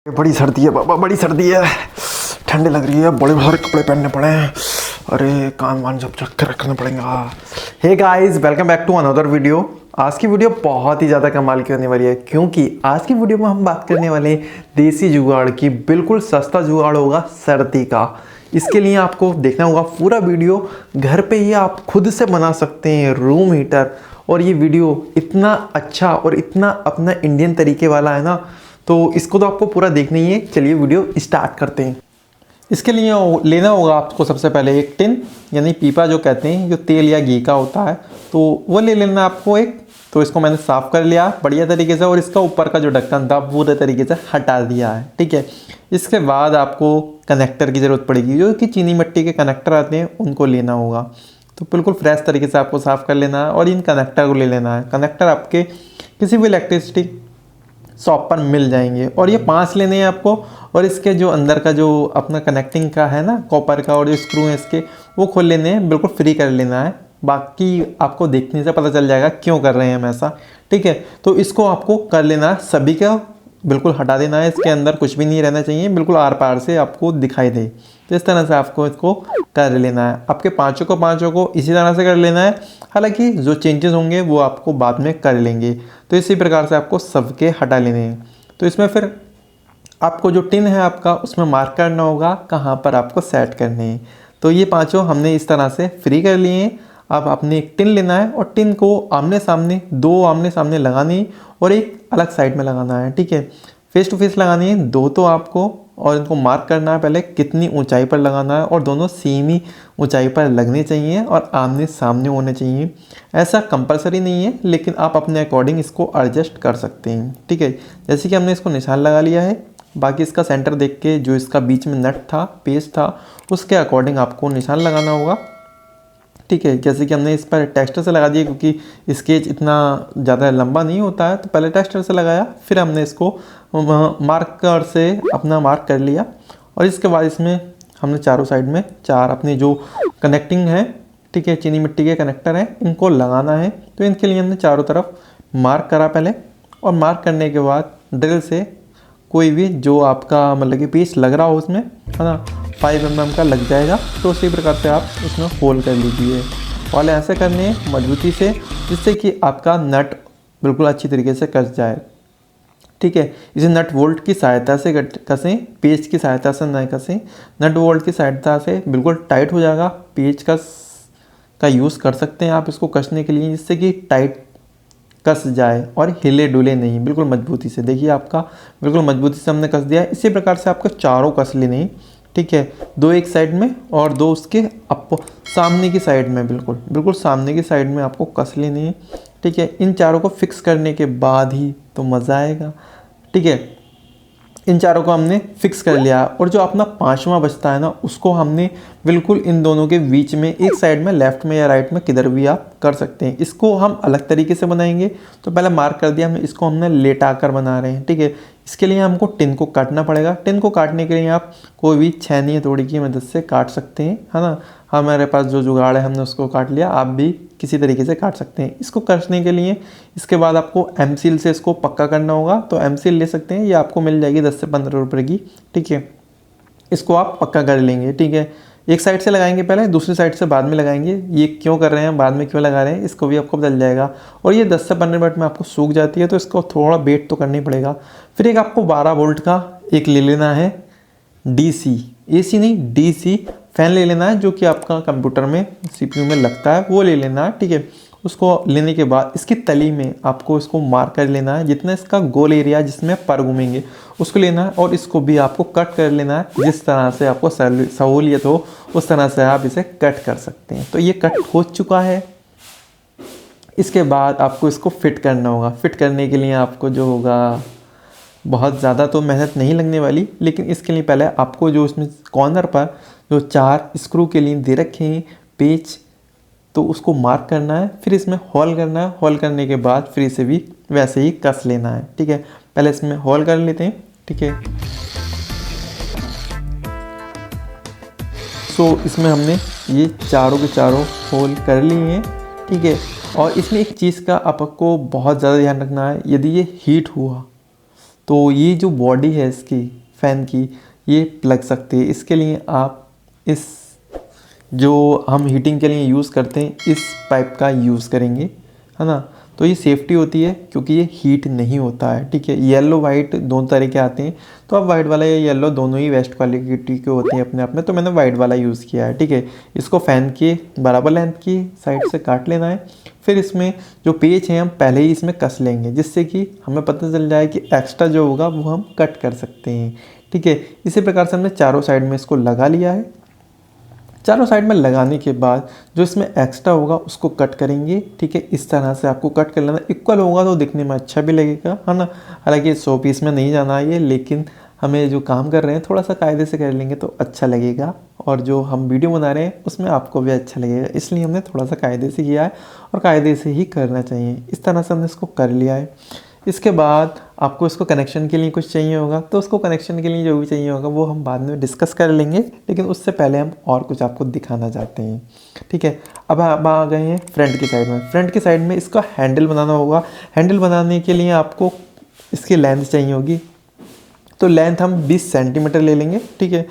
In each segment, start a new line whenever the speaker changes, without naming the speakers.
बड़ी सर्दी है बाबा, बड़ी सर्दी है, ठंड लग रही है, बड़े भारी कपड़े पहनने पड़े हैं। अरे कान वान सब चेक कर रखना पड़ेगा। Hey guys, welcome back to another video. आज की वीडियो बहुत ही ज़्यादा कमाल की होने वाली है, क्योंकि आज की वीडियो में हम बात करने वाले हैं देसी जुगाड़ की। बिल्कुल सस्ता जुगाड़ होगा सर्दी का। इसके लिए आपको देखना होगा पूरा वीडियो। घर पे ही आप खुद से बना सकते हैं रूम हीटर। और ये वीडियो इतना अच्छा और इतना अपना इंडियन तरीके वाला है ना, तो इसको तो आपको पूरा देखना ही है। चलिए वीडियो स्टार्ट करते हैं। इसके लिए लेना होगा आपको सबसे पहले एक टिन, यानी पीपा जो कहते हैं, जो तेल या घी का होता है, तो वो ले लेना आपको एक। तो इसको मैंने साफ़ कर लिया बढ़िया तरीके से, और इसका ऊपर का जो ढक्कन था पूरे तरीके से हटा दिया है, ठीक है। इसके बाद आपको कनेक्टर की ज़रूरत पड़ेगी, जो कि चीनी मिट्टी के कनेक्टर आते हैं उनको लेना होगा। तो बिल्कुल फ्रेश तरीके से आपको साफ़ कर लेना है और इन कनेक्टर को ले लेना है। कनेक्टर आपके किसी भी इलेक्ट्रिसिटी शॉप पर मिल जाएंगे, और ये 5 लेने हैं आपको। और इसके जो अंदर का जो अपना कनेक्टिंग का है ना, कॉपर का, और जो स्क्रू है इसके, वो खोल लेने हैं, बिल्कुल फ्री कर लेना है। बाकी आपको देखने से पता चल जाएगा क्यों कर रहे हैं हम ऐसा, ठीक है। तो इसको आपको कर लेना है, सभी का बिल्कुल हटा देना है। इसके अंदर कुछ भी नहीं रहना चाहिए, बिल्कुल आर पार से आपको दिखाई दे। तो इस तरह से आपको इसको कर लेना है। आपके पाँचों को इसी तरह से कर लेना है। हालांकि जो चेंजेस होंगे वो आपको बाद में कर लेंगे। तो इसी प्रकार से आपको सबके हटा लेने हैं। तो इसमें फिर आपको जो टिन है आपका, उसमें मार्क करना होगा कहाँ पर आपको सेट करने हैं। तो ये 5 हमने इस तरह से फ्री कर लिए हैं। अब आपने एक टिन लेना है, और टिन को आमने सामने, 2 आमने सामने लगानी है और एक अलग साइड में लगाना है, ठीक है। फेस टू फेस लगानी है 2 तो आपको, और इनको मार्क करना है पहले कितनी ऊंचाई पर लगाना है, और दोनों सेम ही ऊंचाई पर लगने चाहिए और आमने सामने होने चाहिए। ऐसा कंपलसरी नहीं है, लेकिन आप अपने अकॉर्डिंग इसको एडजस्ट कर सकते हैं, ठीक है। जैसे कि हमने इसको निशान लगा लिया है, बाकी इसका सेंटर देख के, जो इसका बीच में नट था, पेज था, उसके अकॉर्डिंग आपको निशान लगाना होगा, ठीक है। जैसे कि हमने इस पर टेस्टर से लगा दिया, क्योंकि स्केच इतना ज़्यादा लंबा नहीं होता है, तो पहले टेस्टर से लगाया, फिर हमने इसको मार्कर से अपना मार्क कर लिया। और इसके बाद इसमें हमने चारों साइड में 4 अपने जो कनेक्टिंग है, ठीक है, चीनी मिट्टी के कनेक्टर हैं, इनको लगाना है। तो इनके लिए हमने चारों तरफ मार्क करा पहले, और मार्क करने के बाद ड्रिल से कोई भी जो आपका मतलब कि पीस लग रहा हो उसमें, है ना, 5 mm का लग जाएगा। तो उसी प्रकार से आप उसमें होल कर लीजिए। और ऐसे करने हैं मजबूती से, जिससे कि आपका नट बिल्कुल अच्छी तरीके से कस जाए, ठीक है। इसे नट वोल्ट की सहायता से कसें, पेच की सहायता से न कसें। नट वोल्ट की सहायता से बिल्कुल टाइट हो जाएगा। पेच का यूज़ कर सकते हैं आप इसको कसने के लिए, जिससे कि टाइट कस जाए और हिले डुले नहीं, बिल्कुल मजबूती से। देखिए आपका बिल्कुल मजबूती से हमने कस दिया है। इसी प्रकार से आपको चारों कस लेने हैं, ठीक है। 2 एक साइड में और 2 उसके सामने की साइड में, बिल्कुल सामने की साइड में आपको कस लेने हैं, ठीक है। इन चारों को फिक्स करने के बाद ही तो मज़ा आएगा, ठीक है। इन चारों को हमने फिक्स कर लिया, और जो अपना 5वां बचता है ना, उसको हमने बिल्कुल इन दोनों के बीच में, एक साइड में, लेफ्ट में या राइट में, किधर भी आप कर सकते हैं। इसको हम अलग तरीके से बनाएंगे। तो पहले मार्क कर दिया हमने, इसको हमने लेटा कर बना रहे हैं, ठीक है। इसके लिए हमको टिन को काटना पड़ेगा। टिन को काटने के लिए आप कोई भी छेनी या तोड़ी की मदद से काट सकते हैं, है ना। हमारे पास जो जुगाड़ है हमने उसको काट लिया, आप भी किसी तरीके से काट सकते हैं। इसको कसने के लिए इसके बाद आपको एम सील से इसको पक्का करना होगा। तो एम सील ले सकते हैं, ये आपको मिल जाएगी 10 से 15 रुपये की, ठीक है। इसको आप पक्का कर लेंगे, ठीक है। एक साइड से लगाएंगे पहले, दूसरी साइड से बाद में लगाएंगे। ये क्यों कर रहे हैं, बाद में क्यों लगा रहे हैं, इसको भी आपको बदल जाएगा। और ये 10 से 15 मिनट में आपको सूख जाती है, तो इसको थोड़ा वेट तो करना ही पड़ेगा। फिर एक आपको 12 वोल्ट का एक ले लेना है, DC, AC नहीं, DC फैन ले लेना है, जो कि आपका कंप्यूटर में, CPU में लगता है, वो ले लेना है, ठीक है। उसको लेने के बाद इसकी तली में आपको इसको मार्क कर लेना है, जितना इसका गोल एरिया जिसमें पर घूमेंगे उसको लेना है। और इसको भी आपको कट कर लेना है, जिस तरह से आपको सहूलियत हो उस तरह से आप इसे कट कर सकते हैं। तो ये कट हो चुका है। इसके बाद आपको इसको फिट करना होगा। फिट करने के लिए आपको जो होगा, बहुत ज़्यादा तो मेहनत नहीं लगने वाली, लेकिन इसके लिए पहले आपको जो इसमें कॉर्नर पर जो 4 स्क्रू के लिए दे रखे हैं पेच, तो उसको मार्क करना है। फिर इसमें होल करना है। होल करने के बाद फिर इसे भी वैसे ही कस लेना है, ठीक है। पहले इसमें होल कर लेते हैं, ठीक है। सो इसमें हमने ये चारों के चारों होल कर लिए हैं, ठीक है। और इसमें एक चीज़ का आपको बहुत ज़्यादा ध्यान रखना है, यदि ये हीट हुआ तो ये जो बॉडी है इसकी फ़ैन की, ये लग सकती है। इसके लिए आप इस जो हम हीटिंग के लिए यूज़ करते हैं इस पाइप का यूज़ करेंगे, है ना। तो ये सेफ्टी होती है क्योंकि ये हीट नहीं होता है, ठीक है। येलो वाइट दोनों तरह के आते हैं, तो अब वाइट वाला या येलो दोनों ही बेस्ट क्वालिटी के होते हैं अपने आप में, तो मैंने वाइट वाला यूज़ किया है, ठीक है। इसको फ़ैन के बराबर लेंथ की साइड से काट लेना है। फिर इसमें जो पेच है हम पहले ही इसमें कस लेंगे, जिससे कि हमें पता चल जाए कि एक्स्ट्रा जो होगा वो हम कट कर सकते हैं, ठीक है। इसी प्रकार से हमने चारों साइड में इसको लगा लिया है। चारों साइड में लगाने के बाद जो इसमें एक्स्ट्रा होगा उसको कट करेंगे, ठीक है। इस तरह से आपको कट कर लेना, इक्वल होगा तो दिखने में अच्छा भी लगेगा, है ना। हालांकि 100 पीस में नहीं जाना है ये, लेकिन हमें जो काम कर रहे हैं थोड़ा सा कायदे से कर लेंगे तो अच्छा लगेगा, और जो हम वीडियो बना रहे हैं उसमें आपको भी अच्छा लगेगा, इसलिए हमने थोड़ा सा कायदे से किया है और कायदे से ही करना चाहिए। इस तरह से हमने इसको कर लिया है। इसके बाद आपको इसको कनेक्शन के लिए कुछ चाहिए होगा, तो उसको कनेक्शन के लिए जो भी चाहिए होगा वो हम बाद में डिस्कस कर लेंगे, लेकिन उससे पहले हम और कुछ आपको दिखाना चाहते हैं, ठीक है। अब आ गए हैं फ्रंट की साइड में। फ्रंट की साइड में इसका हैंडल बनाना होगा। हैंडल बनाने के लिए आपको इसकी लेंथ चाहिए होगी, तो लेंथ हम 20 सेंटीमीटर ले लेंगे, ठीक है।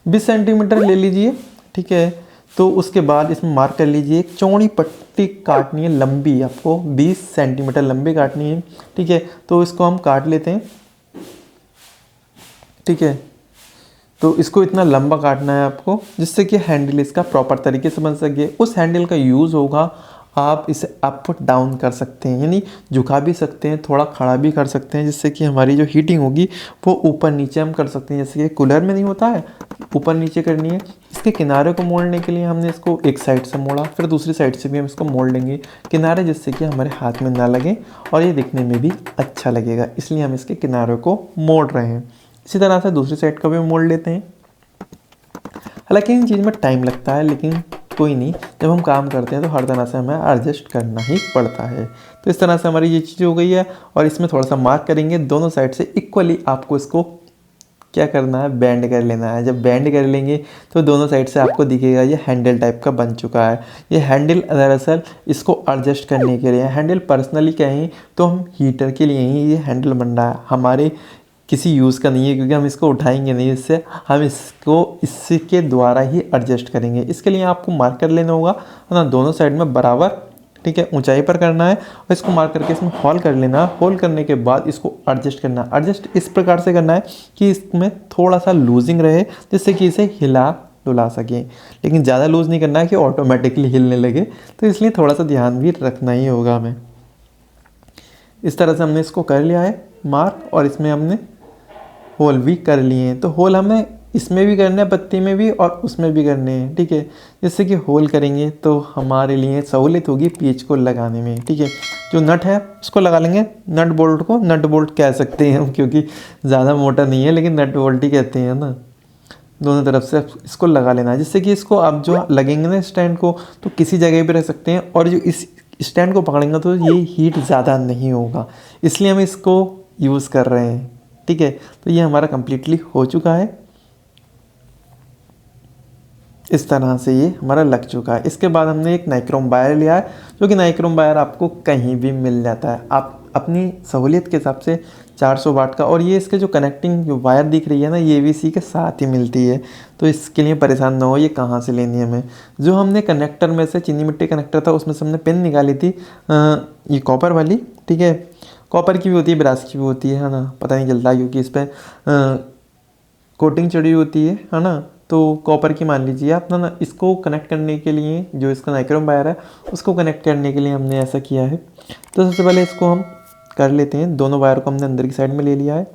20 सेंटीमीटर ले लीजिए, ठीक है। तो उसके बाद इसमें मार्क कर लीजिए, एक चौड़ी पट्टी काटनी है लंबी, आपको 20 सेंटीमीटर लंबी काटनी है, ठीक है। तो इसको हम काट लेते हैं, ठीक है। तो इसको इतना लंबा काटना है आपको, जिससे कि हैंडल इसका प्रॉपर तरीके से बन सके। उस हैंडल का यूज़ होगा, आप इसे अप डाउन कर सकते हैं, यानी झुका भी सकते हैं, थोड़ा खड़ा भी कर सकते हैं, जिससे कि हमारी जो हीटिंग होगी वो ऊपर नीचे हम कर सकते हैं, जैसे कि कूलर में नहीं होता है ऊपर नीचे करनी है। इसके किनारे को मोड़ने के लिए हमने इसको एक साइड से मोड़ा, फिर दूसरी साइड से भी हम इसको मोड़ लेंगे किनारे, जिससे कि हमारे हाथ में ना लगे और ये दिखने में भी अच्छा लगेगा, इसलिए हम इसके किनारे को मोड़ रहे हैं। इसी तरह से दूसरी साइड का भी मोड़ लेते हैं। हालांकि इन चीज़ में टाइम लगता है, लेकिन कोई नहीं, जब हम काम करते हैं तो हर तरह से हमें एडजस्ट करना ही पड़ता है। तो इस तरह से हमारी ये चीज़ हो गई है, और इसमें थोड़ा सा मार्क करेंगे दोनों साइड से इक्वली। आपको इसको क्या करना है, बैंड कर लेना है। जब बैंड कर लेंगे तो दोनों साइड से आपको दिखेगा ये हैंडल टाइप का बन चुका है। ये हैंडल दरअसल इसको एडजस्ट करने के लिए, हैंडल पर्सनली कहें तो हम हीटर के लिए ही ये हैंडल बन रहा है, हमारे किसी यूज़ का नहीं है, क्योंकि हम इसको उठाएंगे नहीं, इससे हम इसको इसके द्वारा ही एडजस्ट करेंगे। इसके लिए आपको मार्क कर लेना होगा, है ना, दोनों साइड में बराबर, ठीक है, ऊंचाई पर करना है, और इसको मार्क करके इसमें होल कर लेना। होल करने के बाद इसको एडजस्ट करना। एडजस्ट इस प्रकार से करना है कि इसमें थोड़ा सा लूजिंग रहे, जिससे कि इसे हिला डुला सकें, लेकिन ज़्यादा लूज़ नहीं करना है कि ऑटोमेटिकली हिलने लगे, तो इसलिए थोड़ा सा ध्यान भी रखना ही होगा हमें। इस तरह से हमने इसको कर लिया है मार्क, और इसमें हमने होल भी कर लिए हैं। तो होल हमें इसमें भी करने हैं, पत्ती में भी और उसमें भी करने हैं, ठीक है। जिससे कि होल करेंगे तो हमारे लिए सहूलियत होगी पेच को लगाने में, ठीक है। जो नट है उसको लगा लेंगे, नट बोल्ट को नट बोल्ट कह सकते हैं हम, क्योंकि ज़्यादा मोटा नहीं है, लेकिन नट बोल्ट ही कहते हैं ना। दोनों तरफ से इसको लगा लेना है, जिससे कि इसको आप जो लगेंगे ना स्टैंड को, तो किसी जगह पर रख सकते हैं, और जो इस स्टैंड को पकड़ेंगे तो ये हीट ज़्यादा नहीं होगा, इसलिए हम इसको यूज़ कर रहे हैं, ठीक है। तो ये हमारा कंप्लीटली हो चुका है। इस तरह से ये हमारा लग चुका है। इसके बाद हमने एक नाइक्रोम वायर लिया है, जो कि नाइक्रोम वायर आपको कहीं भी मिल जाता है, आप अपनी सहूलियत के हिसाब से 400 वाट का। और ये इसके जो कनेक्टिंग जो वायर दिख रही है ना, ये भी इसी के साथ ही मिलती है, तो इसके लिए परेशान ना हो ये कहाँ से लेनी है हमें। जो हमने कनेक्टर में से चीनी मिट्टी कनेक्टर था, उसमें से हमने पिन निकाली थी, ये कॉपर वाली, ठीक है। कॉपर की भी होती है, ब्रास की भी होती है ना, पता नहीं चलता क्योंकि इस पर कोटिंग चढ़ी होती है ना। तो कॉपर की मान लीजिए आप ना। इसको कनेक्ट करने के लिए जो इसका नाइक्रोम वायर है उसको कनेक्ट करने के लिए हमने ऐसा किया है। तो सबसे पहले इसको हम कर लेते हैं, दोनों वायर को हमने अंदर की साइड में ले लिया है।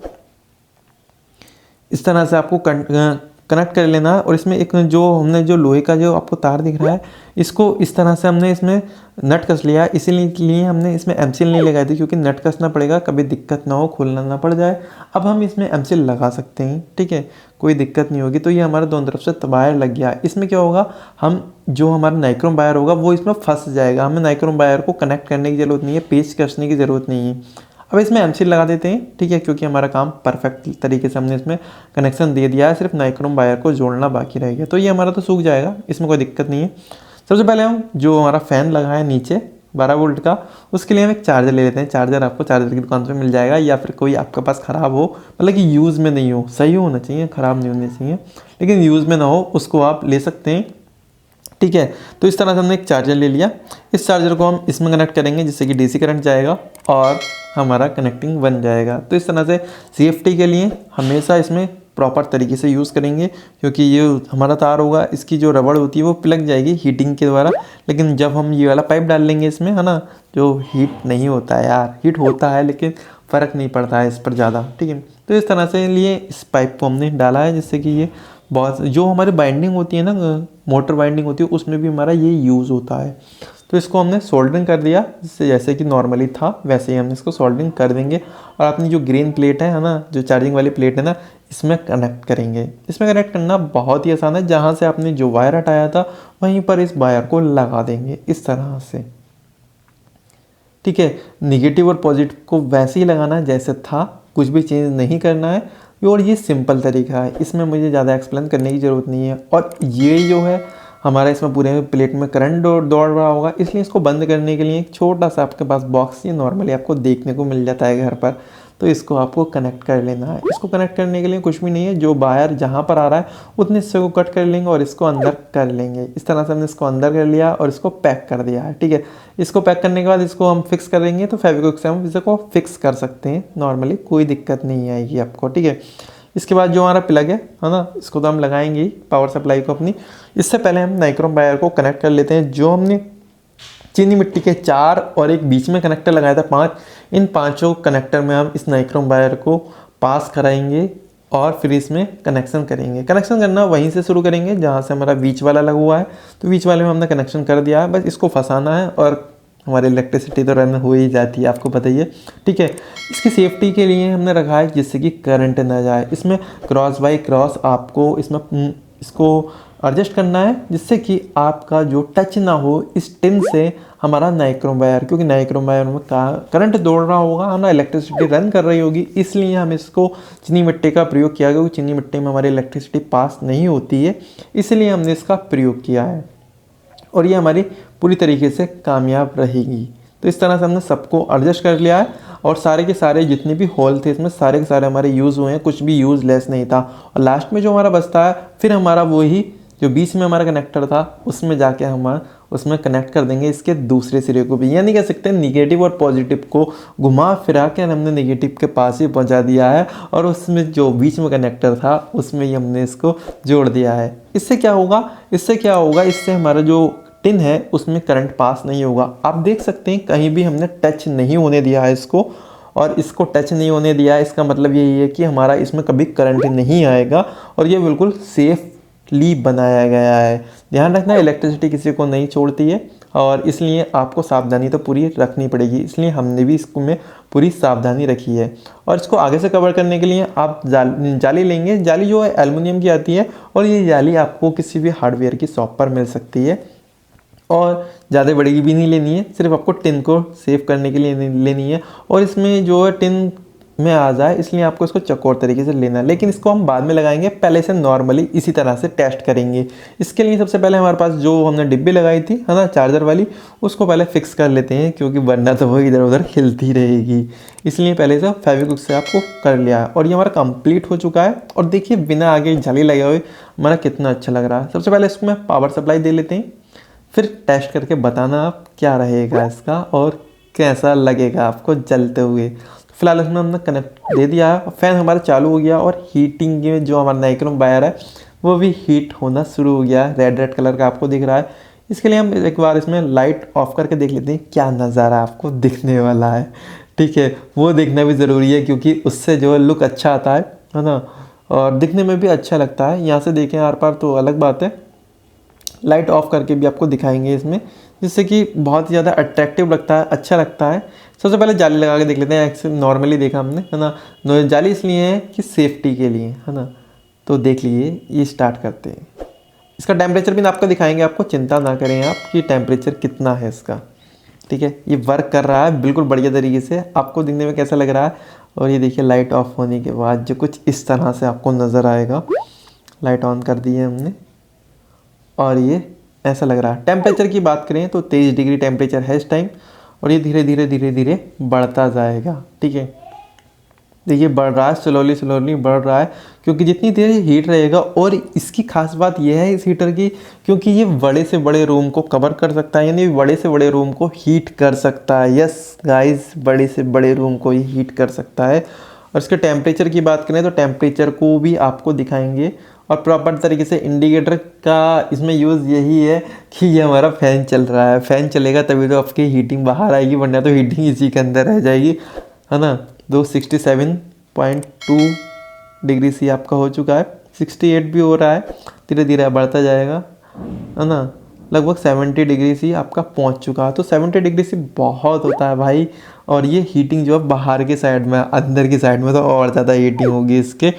इस तरह से आपको कनेक्ट कर लेना है। और इसमें एक जो हमने जो लोहे का जो आपको तार दिख रहा है, इसको इस तरह से हमने इसमें नट कस लिया है। इसीलिए हमने इसमें एमसील नहीं लगाई थी, क्योंकि नट कसना पड़ेगा, कभी दिक्कत ना हो, खोलना ना पड़ जाए। अब हम इसमें एमसील लगा सकते हैं, ठीक है, कोई दिक्कत नहीं होगी। तो ये हमारे दोनों तरफ से वायर लग गया है। इसमें क्या होगा, हम जो हमारा नाइक्रोम वायर होगा वो इसमें फंस जाएगा, हमें नाइक्रोम वायर को कनेक्ट करने की ज़रूरत नहीं है, पेच कसने की ज़रूरत नहीं है। अब इसमें एमसील लगा देते हैं, ठीक है, क्योंकि हमारा काम परफेक्ट तरीके से हमने इसमें कनेक्शन दे दिया है, सिर्फ नाइक्रोम वायर को जोड़ना बाकी रह गया। तो ये हमारा तो सूख जाएगा, इसमें कोई दिक्कत नहीं है। सबसे पहले हम जो हमारा फ़ैन लगा है नीचे 12 वोल्ट का, उसके लिए हम एक चार्जर ले लेते हैं। चार्जर आपको चार्जर की दुकान पे मिल जाएगा, या फिर कोई आपके पास ख़राब हो, मतलब कि यूज़ में नहीं हो, सही होना चाहिए, ख़राब नहीं होना चाहिए, लेकिन यूज़ में ना हो, उसको आप ले सकते हैं। ठीक है, तो इस तरह से हमने एक चार्जर ले लिया। इस चार्जर को हम इसमें कनेक्ट करेंगे जिससे कि डीसी करंट जाएगा और हमारा कनेक्टिंग बन जाएगा। तो इस तरह से सेफ्टी के लिए हमेशा इसमें प्रॉपर तरीके से यूज़ करेंगे, क्योंकि ये हमारा तार होगा, इसकी जो रबड़ होती है वो पिलक जाएगी हीटिंग के द्वारा। लेकिन जब हम ये वाला पाइप डाल लेंगे इसमें, है ना, जो हीट नहीं होता है यार, हीट होता है लेकिन फ़र्क नहीं पड़ता है इस पर ज़्यादा। ठीक है, तो इस तरह से लिए इस पाइप को हमने डाला है, जिससे कि ये बहुत जो हमारी बाइंडिंग होती है ना, मोटर बाइंडिंग होती है, उसमें भी हमारा ये यूज़ होता है। तो इसको हमने सोल्डरिंग कर दिया, जिससे जैसे कि नॉर्मली था वैसे ही हम इसको सोल्डरिंग कर देंगे। और अपनी जो ग्रीन प्लेट है ना, जो चार्जिंग वाली प्लेट है ना, इसमें कनेक्ट करेंगे। इसमें कनेक्ट करना बहुत ही आसान है, जहाँ से आपने जो वायर हटाया था वहीं पर इस वायर को लगा देंगे इस तरह से। ठीक है, निगेटिव और पॉजिटिव को वैसे ही लगाना है जैसे था, कुछ भी चेंज नहीं करना है। और ये सिंपल तरीका है, इसमें मुझे ज़्यादा एक्सप्लेन करने की ज़रूरत नहीं है। और ये जो है हमारा इसमें पूरे प्लेट में करंट दौड़ रहा होगा, इसलिए इसको बंद करने के लिए एक छोटा सा आपके पास बॉक्स ये नॉर्मली आपको देखने को मिल जाता है घर पर, तो इसको आपको कनेक्ट कर लेना है। इसको कनेक्ट करने के लिए कुछ भी नहीं है, जो वायर जहाँ पर आ रहा है उतने हिस्से को कट कर लेंगे और इसको अंदर कर लेंगे। इस तरह से हमने इसको अंदर कर लिया और इसको पैक कर दिया है। ठीक है, इसको पैक करने के बाद इसको हम फिक्स करेंगे, तो फेविक्विक से हम इसको फिक्स कर सकते हैं नॉर्मली, कोई दिक्कत नहीं आएगी आपको। ठीक है, इसके बाद जो हमारा प्लग है ना, इसको तो हम लगाएंगे ही पावर सप्लाई को अपनी। इससे पहले हम नाइक्रोम वायर को कनेक्ट कर लेते हैं। जो हमने चीनी मिट्टी के 4 और एक बीच में कनेक्टर लगाया था 5, इन 5 कनेक्टर में हम इस नाइक्रोम वायर को पास कराएंगे और फिर इसमें कनेक्शन करेंगे। कनेक्शन करना वहीं से शुरू करेंगे जहाँ से हमारा बीच वाला लगा हुआ है, तो बीच वाले में हमने कनेक्शन कर दिया है, बस इसको फंसाना है और हमारी इलेक्ट्रिसिटी तो रन हो ही जाती है, आपको बताइए। ठीक है, इसकी सेफ्टी के लिए हमने रखा है जिससे कि करंट ना जाए। इसमें क्रॉस बाई क्रॉस आपको इसमें इसको एडजस्ट करना है, जिससे कि आपका जो टच ना हो इस टिन से हमारा नाइक्रोम वायर, क्योंकि नाइक्रोम वायर में करंट दौड़ रहा होगा, है ना, इलेक्ट्रिसिटी रन कर रही होगी, इसलिए हम इसको चीनी मिट्टी का प्रयोग किया, क्योंकि चीनी मिट्टी में हमारी इलेक्ट्रिसिटी पास नहीं होती है, इसलिए हमने इसका प्रयोग किया है और ये हमारी पूरी तरीके से कामयाब रहेगी। तो इस तरह से हमने सबको एडजस्ट कर लिया है और सारे के सारे जितने भी होल थे इसमें सारे के सारे हमारे यूज़ हुए हैं, कुछ भी यूज़लेस नहीं था। और लास्ट में जो हमारा बचता है, फिर हमारा वही जो बीच में हमारा कनेक्टर था उसमें जाके हम उसमें कनेक्ट कर देंगे इसके दूसरे सिरे को भी। यानी कह सकते हैं निगेटिव और पॉजिटिव को घुमा फिरा के हमने निगेटिव के पास ही पहुंचा दिया है और उसमें जो बीच में कनेक्टर था उसमें ही हमने इसको जोड़ दिया है। इससे क्या होगा, इससे हमारा जो टिन है उसमें करंट पास नहीं होगा। आप देख सकते हैं कहीं भी हमने टच नहीं होने दिया है इसको, और इसको टच नहीं होने दिया है, इसका मतलब यही है कि हमारा इसमें कभी करंट नहीं आएगा और ये बिल्कुल सेफली बनाया गया है। ध्यान रखना, इलेक्ट्रिसिटी किसी को नहीं छोड़ती है और इसलिए आपको सावधानी तो पूरी रखनी पड़ेगी, इसलिए हमने भी इसको में पूरी सावधानी रखी है। और इसको आगे से कवर करने के लिए आप जाली लेंगे। जाली जो है एल्युमिनियम की आती है और ये जाली आपको किसी भी हार्डवेयर की शॉप पर मिल सकती है और ज़्यादा बड़ी भी नहीं लेनी है, सिर्फ आपको टिन को सेव करने के लिए लेनी है। और इसमें जो है टिन में आ जाए इसलिए आपको इसको चौकोर तरीके से लेना है, लेकिन इसको हम बाद में लगाएंगे, पहले से नॉर्मली इसी तरह से टेस्ट करेंगे। इसके लिए सबसे पहले हमारे पास जो हमने डिब्बी लगाई थी, है ना, चार्जर वाली, उसको पहले फिक्स कर लेते हैं, क्योंकि वरना तो वो इधर उधर हिलती रहेगी, इसलिए पहले से फेविक्विक से आपको कर लिया है। और ये हमारा कंप्लीट हो चुका है और देखिए बिना आगे जाली लगे हुए हमारा कितना अच्छा लग रहा है। सबसे पहले इसको मैं पावर सप्लाई दे लेते हैं, फिर टेस्ट करके बताना आप क्या रहेगा इसका और कैसा लगेगा आपको जलते हुए। फिलहाल इसमें हमने कनेक्ट दे दिया है, फैन हमारा चालू हो गया और हीटिंग में जो हमारा नाइक्रोम वायर है वो भी हीट होना शुरू हो गया, रेड कलर का आपको दिख रहा है। इसके लिए हम एक बार इसमें लाइट ऑफ करके देख लेते हैं क्या नज़ारा आपको दिखने वाला है। ठीक है, वो देखना भी ज़रूरी है क्योंकि उससे जो है लुक अच्छा आता है ना, और दिखने में भी अच्छा लगता है। यहाँ से देखें आर पार तो अलग बात है, लाइट ऑफ करके भी आपको दिखाएंगे इसमें, जिससे कि बहुत ही ज़्यादा अट्रैक्टिव लगता है, अच्छा लगता है। सबसे पहले जाली लगा के देख लेते हैं, एक्चुअली नॉर्मली देखा हमने, है ना, जाली इसलिए है कि सेफ्टी के लिए, है ना। तो देख लीजिए, ये स्टार्ट करते हैं। इसका टेम्परेचर भी आपको दिखाएंगे, आपको चिंता ना करें आप कि टेम्परेचर कितना है इसका। ठीक है, ये वर्क कर रहा है बिल्कुल बढ़िया तरीके से, आपको दिखने में कैसा लग रहा है। और ये देखिए लाइट ऑफ होने के बाद जो कुछ इस तरह से आपको नज़र आएगा। लाइट ऑन कर दी है हमने और ये ऐसा लग रहा है। टेम्परेचर की बात करें तो 23 डिग्री टेम्परेचर है इस टाइम और ये धीरे धीरे धीरे धीरे बढ़ता जाएगा। ठीक है, देखिए बढ़ रहा है, स्लोली स्लोली बढ़ रहा है, क्योंकि जितनी देर ये हीट रहेगा। और इसकी खास बात यह है इस हीटर की, क्योंकि ये बड़े से बड़े रूम को कवर कर सकता है, यानी बड़े से बड़े रूम को हीट कर सकता है। यस गाइस, बड़े से बड़े रूम को ये हीट कर सकता है। और इसके टेम्परेचर की बात करें तो टेम्परेचर को भी आपको दिखाएंगे, और प्रॉपर तरीके से इंडिकेटर का इसमें यूज़ यही है कि ये हमारा फ़ैन चल रहा है, फ़ैन चलेगा तभी तो आपकी हीटिंग बाहर आएगी, वरना तो हीटिंग इसी के अंदर रह जाएगी, है ना। 67.2 डिग्री सी आपका हो चुका है, 68 भी हो रहा है, धीरे धीरे बढ़ता जाएगा, है ना। लगभग 70 डिग्री सी आपका पहुंच चुका है। तो 70 डिग्री सी बहुत होता है भाई। और ये हीटिंग जो है बाहर के साइड में, अंदर की साइड में तो और ज़्यादा हीटिंग होगी इसके।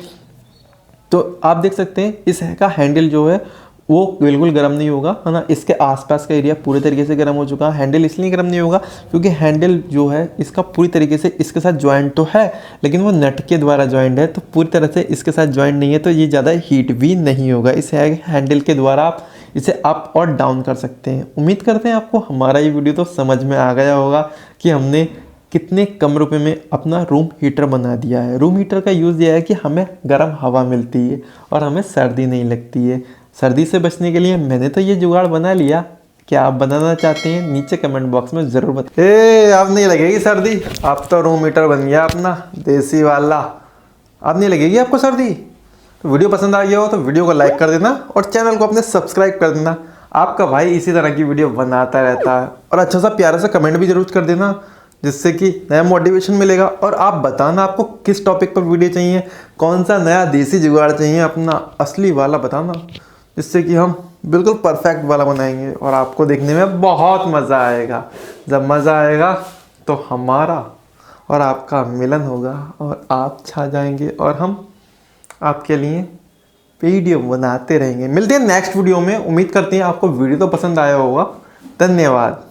तो आप देख सकते हैं इस का हैंडल जो है वो बिल्कुल गर्म नहीं होगा, है ना। इसके आसपास का एरिया पूरे तरीके से गर्म हो चुका है। हैंडल इसलिए गर्म नहीं होगा क्योंकि हैंडल जो है इसका पूरी तरीके से इसके साथ ज्वाइंट तो है, लेकिन वो नट के द्वारा ज्वाइंट है, तो पूरी तरह से इसके साथ ज्वाइंट नहीं है, तो ये ज़्यादा हीट भी नहीं होगा। इस हैंडल के द्वारा आप इसे अप और डाउन कर सकते हैं। उम्मीद करते हैं आपको हमारा ये वीडियो तो समझ में आ गया होगा कि हमने कितने कम रुपए में अपना रूम हीटर बना दिया है। रूम हीटर का यूज़ यह है कि हमें गर्म हवा मिलती है और हमें सर्दी नहीं लगती है। सर्दी से बचने के लिए मैंने तो ये जुगाड़ बना लिया। क्या आप बनाना चाहते हैं? नीचे कमेंट बॉक्स में ज़रूर बताइए। अब नहीं लगेगी सर्दी, अब तो रूम हीटर बन गया अपना देसी वाला, अब नहीं लगेगी आपको सर्दी। तो वीडियो पसंद आ गया हो तो वीडियो को लाइक कर देना और चैनल को अपने सब्सक्राइब कर देना। आपका भाई इसी तरह की वीडियो बनाता रहता है। और अच्छा सा प्यारा सा कमेंट भी जरूर कर देना, जिससे कि नया मोटिवेशन मिलेगा। और आप बताना आपको किस टॉपिक पर वीडियो चाहिए, कौन सा नया देसी जुगाड़ चाहिए, अपना असली वाला बताना, जिससे कि हम बिल्कुल परफेक्ट वाला बनाएंगे और आपको देखने में बहुत मज़ा आएगा। जब मज़ा आएगा तो हमारा और आपका मिलन होगा और आप छा जाएंगे और हम आपके लिए वीडियो बनाते रहेंगे। मिलते हैं नेक्स्ट वीडियो में। उम्मीद करते हैं आपको वीडियो तो पसंद आया होगा। धन्यवाद।